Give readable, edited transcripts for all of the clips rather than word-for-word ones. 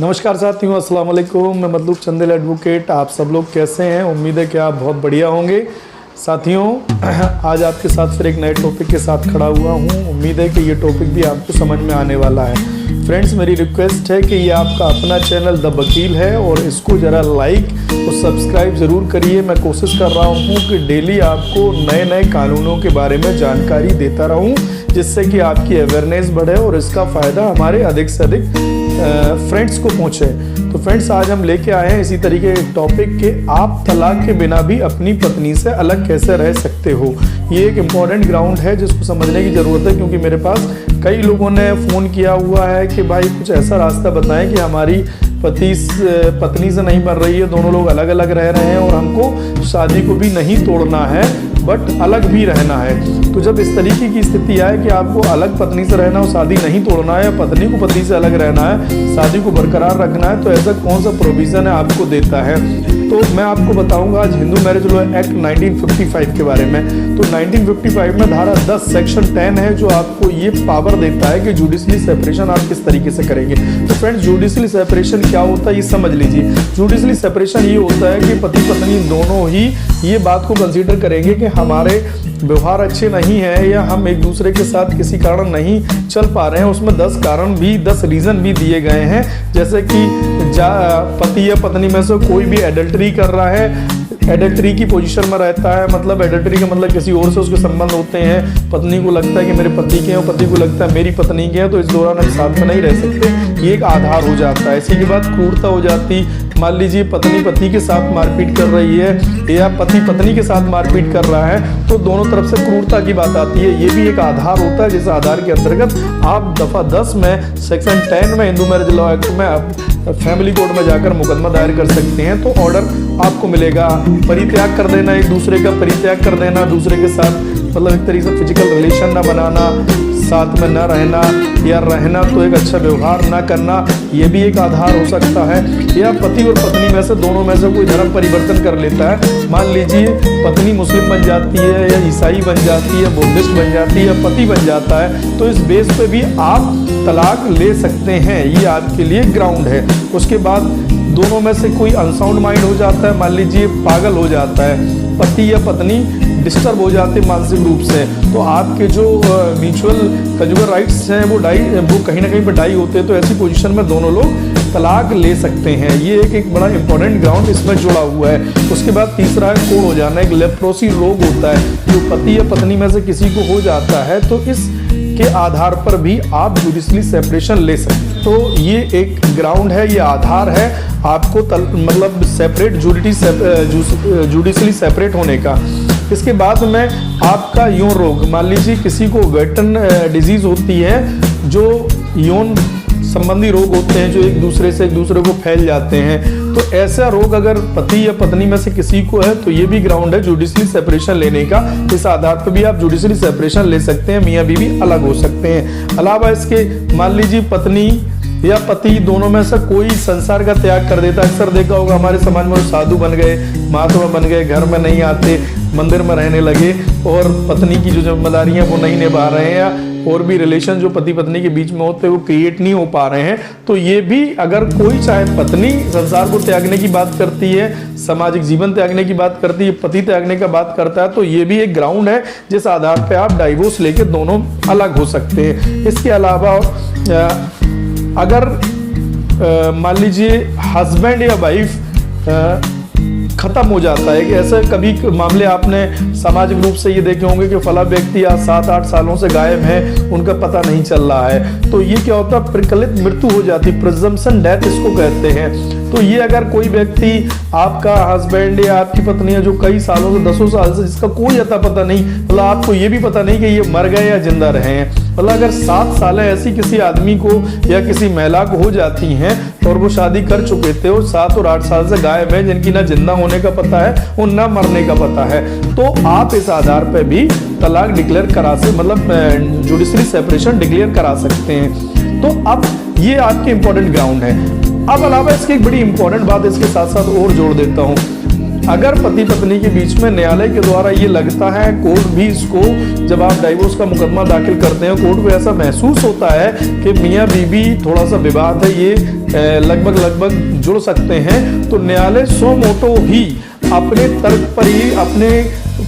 नमस्कार साथियों, अस्सलाम वालेकुम। मैं मतलब चंदेल एडवोकेट। आप सब लोग कैसे हैं? उम्मीद है कि आप बहुत बढ़िया होंगे। साथियों, आज आपके साथ फिर एक नए टॉपिक के साथ खड़ा हुआ हूं। उम्मीद है कि ये टॉपिक भी आपको समझ में आने वाला है। फ्रेंड्स, मेरी रिक्वेस्ट है कि ये आपका अपना चैनल द वकील है और इसको ज़रा लाइक और सब्सक्राइब ज़रूर करिए। मैं कोशिश कर रहा हूँ कि डेली आपको नए नए कानूनों के बारे में जानकारी देता रहूँ, जिससे कि आपकी अवेयरनेस बढ़े और इसका फ़ायदा हमारे अधिक से अधिक फ्रेंड्स को पहुँचे। तो फ्रेंड्स, आज हम लेके आए हैं इसी तरीके के टॉपिक के आप तलाक के बिना भी अपनी पत्नी से अलग कैसे रह सकते हो। ये एक इम्पॉर्टेंट ग्राउंड है जिसको समझने की ज़रूरत है, क्योंकि मेरे पास कई लोगों ने फ़ोन किया हुआ है कि भाई कुछ ऐसा रास्ता बताएं कि हमारी पत्नी से नहीं बन रही है, दोनों लोग अलग अलग रह रहे हैं और हमको शादी को भी नहीं तोड़ना है बट अलग भी रहना है। तो जब इस तरीके की स्थिति आए कि आपको अलग पत्नी से रहना हो, शादी नहीं तोड़ना है, या पत्नी को पति से अलग रहना है, शादी को बरकरार रखना है, तो ऐसा कौन सा प्रोविज़न है आपको देता है? तो मैं आपको बताऊंगा आज हिंदू मैरिज लॉ एक्ट 1955 के बारे में। तो 1955 में धारा 10 सेक्शन 10 है जो आपको ये पावर देता है कि जुडिशली सेपरेशन आप किस तरीके से करेंगे। तो फ्रेंड्स, जुडिशली सेपरेशन क्या होता है ये समझ लीजिए। जुडिशली सेपरेशन ये होता है कि पति पत्नी दोनों ही ये बात को कंसीडर करेंगे कि हमारे व्यवहार अच्छे नहीं है या हम एक दूसरे के साथ किसी कारण नहीं चल पा रहे हैं। उसमें 10 कारण भी, 10 रीज़न भी दिए गए हैं, जैसे कि पति या पत्नी में से कोई भी एडल्टरी कर रहा है, एडल्टरी की पोजीशन में रहता है, मतलब एडल्टरी का मतलब किसी और से उसके संबंध होते हैं। पत्नी को लगता है कि मेरे पति के हैं और पति को लगता है मेरी पत्नी के हैं, तो इस दौरान हम साथ में नहीं रह सकते। ये एक आधार हो जाता है। इसी के बाद क्रूरता हो जाती। मान लीजिए पत्नी पति के साथ मारपीट कर रही है या पति पत्नी के साथ मारपीट कर रहा है, तो दोनों तरफ से क्रूरता की बात आती है। ये भी एक आधार होता है, जिस आधार के अंतर्गत आप दफ़ा 10 में सेक्शन 10 में हिंदू मैरिज लॉ एक्ट में आप फैमिली कोर्ट में जाकर मुकदमा दायर कर सकते हैं। तो ऑर्डर आपको मिलेगा। परित्याग कर देना, एक दूसरे का परित्याग कर देना, दूसरे के साथ मतलब एक तरीके से फिजिकल रिलेशन ना बनाना, साथ में न रहना, या रहना तो एक अच्छा व्यवहार ना करना, ये भी एक आधार हो सकता है। या पति और पत्नी में से दोनों में से कोई धर्म परिवर्तन कर लेता है। मान लीजिए पत्नी मुस्लिम बन जाती है या ईसाई बन जाती है, बुद्धिस्ट बन जाती है, या पति बन जाता है, तो इस बेस पे भी आप तलाक ले सकते हैं। ये आपके लिए ग्राउंड है। उसके बाद दोनों में से कोई अनसाउंड माइंड हो जाता है, मान लीजिए पागल हो जाता है, पति या पत्नी डिस्टर्ब हो जाते हैं मानसिक रूप से, तो आपके जो म्यूचुअल कंजुगल राइट्स हैं वो कहीं ना कहीं पर डाई होते हैं। तो ऐसी पोजीशन में दोनों लोग तलाक ले सकते हैं। ये एक बड़ा इंपॉर्टेंट ग्राउंड इसमें जुड़ा हुआ है। उसके बाद तीसरा है कोढ़ हो जाना। एक लेप्रोसी रोग होता है जो पति या पत्नी में से किसी को हो जाता है, तो इस के आधार पर भी आप जुडिशली सेपरेशन ले सकते हैं। तो ये एक ग्राउंड है, ये आधार है आपको मतलब सेपरेट जुडिशली सेपरेट होने का। इसके बाद में आपका यौन रोग, मान लीजिए किसी को वेटन डिजीज होती है, जो यौन संबंधी रोग होते हैं जो एक दूसरे को फैल जाते हैं। तो ऐसा रोग अगर पति या पत्नी में से किसी को है, तो ये भी ग्राउंड है जुडिशली सेपरेशन लेने का। इस आधार पर भी आप जुडिशली सेपरेशन ले सकते हैं। मियाँ बीवी अलग हो सकते हैं। अलावा इसके मान लीजिए पत्नी या पति दोनों में से कोई संसार का त्याग कर देता। अक्सर देखा होगा हमारे समाज में, वो साधु बन गए, महात्मा बन गए, घर में नहीं आते, मंदिर में रहने लगे और पत्नी की जो जिम्मेदारियां वो नहीं निभा रहे हैं, या और भी रिलेशन जो पति पत्नी के बीच में होते हैं वो क्रिएट नहीं हो पा रहे हैं। तो ये भी अगर कोई, चाहे पत्नी संसार को त्यागने की बात करती है, सामाजिक जीवन त्यागने की बात करती है, पति त्यागने का बात करता है, तो ये भी एक ग्राउंड है जिस आधार पर आप डाइवोर्स लेके दोनों अलग हो सकते हैं। इसके अलावा अगर मान लीजिए हस्बैंड या वाइफ खत्म हो जाता है, कि ऐसे कभी मामले आपने सामाजिक रूप से ये देखे होंगे कि फला व्यक्ति आज 7-8 सालों से गायब है, उनका पता नहीं चल रहा है, तो ये क्या होता है, प्रकलित मृत्यु हो जाती है, प्रिजम्पशन डेथ इसको कहते हैं। तो ये अगर कोई व्यक्ति आपका हस्बैंड या आपकी पत्नी है जो कई सालों से, 10 साल से, जिसका कोई अता पता नहीं, मतलब आपको ये भी पता नहीं कि ये मर गए या जिंदा रहे हैं, मतलब अगर 7 साल ऐसी किसी आदमी को या किसी महिला को हो जाती हैं और वो शादी कर चुके थे और 7 और 8 साल से गायब है, जिनकी ना जिंदा होने का पता है और ना मरने का पता है, तो आप इस आधार पर भी तलाक डिक्लेयर करा सकते, मतलब जुडिशली सेपरेशन डिक्लेयर करा सकते हैं। तो अब ये आपके इंपॉर्टेंट ग्राउंड है। अब अलावा इसकी एक बड़ी इंपॉर्टेंट बात इसके साथ साथ और जोड़ देता हूँ अगर पति पत्नी के बीच में न्यायालय के द्वारा ये लगता है, कोर्ट भी इसको, जब आप डाइवोर्स का मुकदमा दाखिल करते हैं, कोर्ट को ऐसा महसूस होता है कि मियाँ बीवी थोड़ा सा विवाद है, ये लगभग जुड़ सकते हैं, तो न्यायालय सो मोटो ही अपने तर्क पर ही, अपने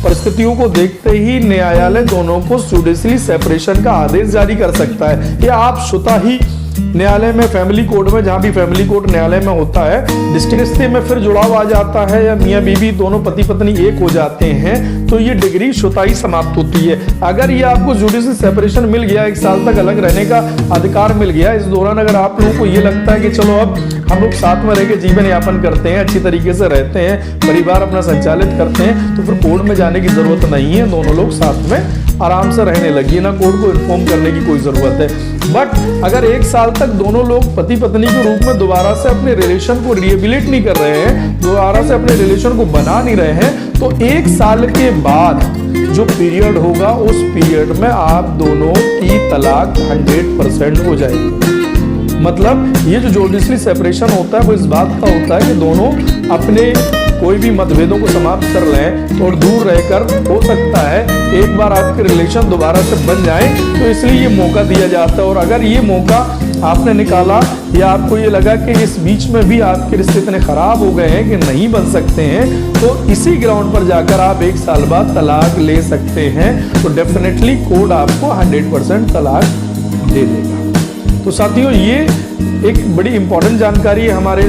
परिस्थितियों को देखते ही न्यायालय दोनों को जुडिशली सेपरेशन का आदेश जारी कर सकता है। या आप स्वतः ही न्यायालय में, फैमिली कोर्ट में, जहां भी फैमिली कोर्ट न्यायालय में होता है, डिस्ट्रिक्ट रिश्ते में फिर जुड़ाव आ जाता है, या मियाँ बीवी दोनों पति पत्नी एक हो जाते हैं, तो ये डिग्री स्वतः ही समाप्त होती है। अगर ये आपको जुडिशल सेपरेशन मिल गया, 1 साल तक अलग रहने का अधिकार मिल गया, इस दौरान अगर आप लोगों को ये लगता है कि चलो अब हम लोग साथ में रह के जीवन यापन करते हैं, अच्छी तरीके से रहते हैं, परिवार अपना संचालित करते हैं, तो फिर कोर्ट में जाने की जरूरत नहीं है, दोनों लोग साथ में आराम से रहने लगी, ना कोर्ट को इन्फॉर्म करने की कोई जरूरत है। बट अगर 1 साल तक दोनों लोग पति पत्नी के रूप में दोबारा से अपने रिलेशन को रिहेबिलिट नहीं कर रहे हैं, दोबारा से अपने रिलेशन को बना नहीं रहे हैं, तो 1 साल के बाद जो पीरियड होगा, उस पीरियड में आप दोनों की तलाक 100% हो जाएगी। मतलब ये जो जुडिशली सेपरेशन होता है वो इस बात का होता है कि दोनों अपने कोई भी मतभेदों को समाप्त कर लें और दूर रहकर, हो सकता है एक बार आपके रिलेशन दोबारा से बन जाए, तो इसलिए ये मौका दिया जाता है। और अगर ये मौका आपने निकाला, या आपको ये लगा कि इस बीच में भी आपके रिश्ते इतने खराब हो गए हैं कि नहीं बन सकते हैं, तो इसी ग्राउंड पर जाकर आप 1 साल बाद तलाक ले सकते हैं, तो डेफिनेटली कोर्ट आपको 100% तलाक दे देगा। तो साथियों, ये एक बड़ी इंपॉर्टेंट जानकारी है हमारे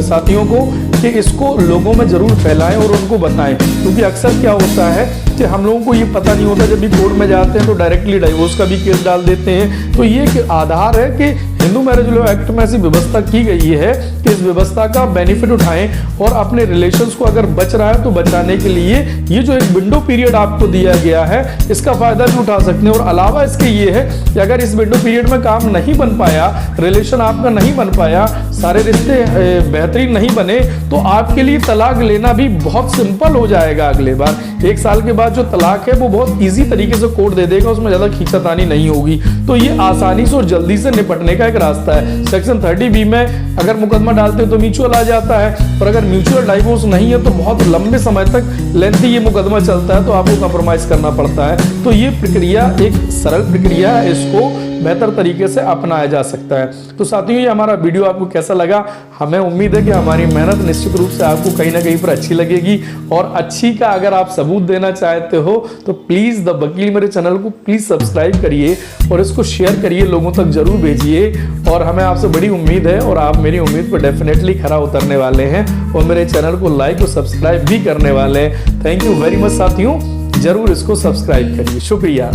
साथियों को, कि इसको लोगों में जरूर फैलाएं और उनको बताएं, क्योंकि अक्सर क्या होता है कि हम लोगों को ये पता नहीं होता, जब भी कोर्ट में जाते हैं तो डायरेक्टली डाइवोर्स का भी केस डाल देते हैं। तो ये एक आधार है कि हिंदू मैरिज लॉ एक्ट में ऐसी व्यवस्था की गई है कि इस व्यवस्था का बेनिफिट उठाएं और अपने रिलेशंस को अगर बच रहा है तो बचाने के लिए ये जो एक विंडो पीरियड आपको दिया गया है, इसका फायदा भी उठा सकते हैं। और अलावा इसके ये है कि अगर इस विंडो पीरियड में काम नहीं बन पाया, रिलेशन आपका नहीं बन पाया, सारे रिश्ते बेहतरीन नहीं बने, तो आपके लिए तलाक लेना भी बहुत सिंपल हो जाएगा। अगले बार 1 साल के बाद जो तलाक है वो बहुत इजी तरीके से कोर्ट दे देगा, उसमें ज्यादा खींचातानी नहीं होगी। तो ये आसानी से और जल्दी से निपटने का एक रास्ता है। सेक्शन 30B में अगर मुकदमा डालते हो तो म्यूचुअल आ जाता है, और अगर म्यूचुअल डाइवोर्स नहीं है तो बहुत लंबे समय तक लेंथी ये मुकदमा चलता है, तो आपको कंप्रोमाइज करना पड़ता है। तो ये प्रक्रिया एक सरल प्रक्रिया है, इसको बेहतर तरीके से अपनाया जा सकता है। तो साथियों, ये हमारा वीडियो आपको कैसा लगा? हमें उम्मीद है कि हमारी मेहनत निश्चित रूप से आपको कहीं ना कहीं पर अच्छी लगेगी, और अच्छी का अगर आप सबूत देना चाहते हो तो प्लीज द वकील मेरे चैनल को प्लीज सब्सक्राइब करिए और इसको शेयर करिए, लोगों तक जरूर भेजिए। और हमें आपसे बड़ी उम्मीद है, और आप मेरी उम्मीद पर डेफिनेटली खरा उतरने वाले हैं और मेरे चैनल को लाइक और सब्सक्राइब भी करने वाले हैं। थैंक यू वेरी मच साथियों, जरूर इसको सब्सक्राइब करिए। शुक्रिया।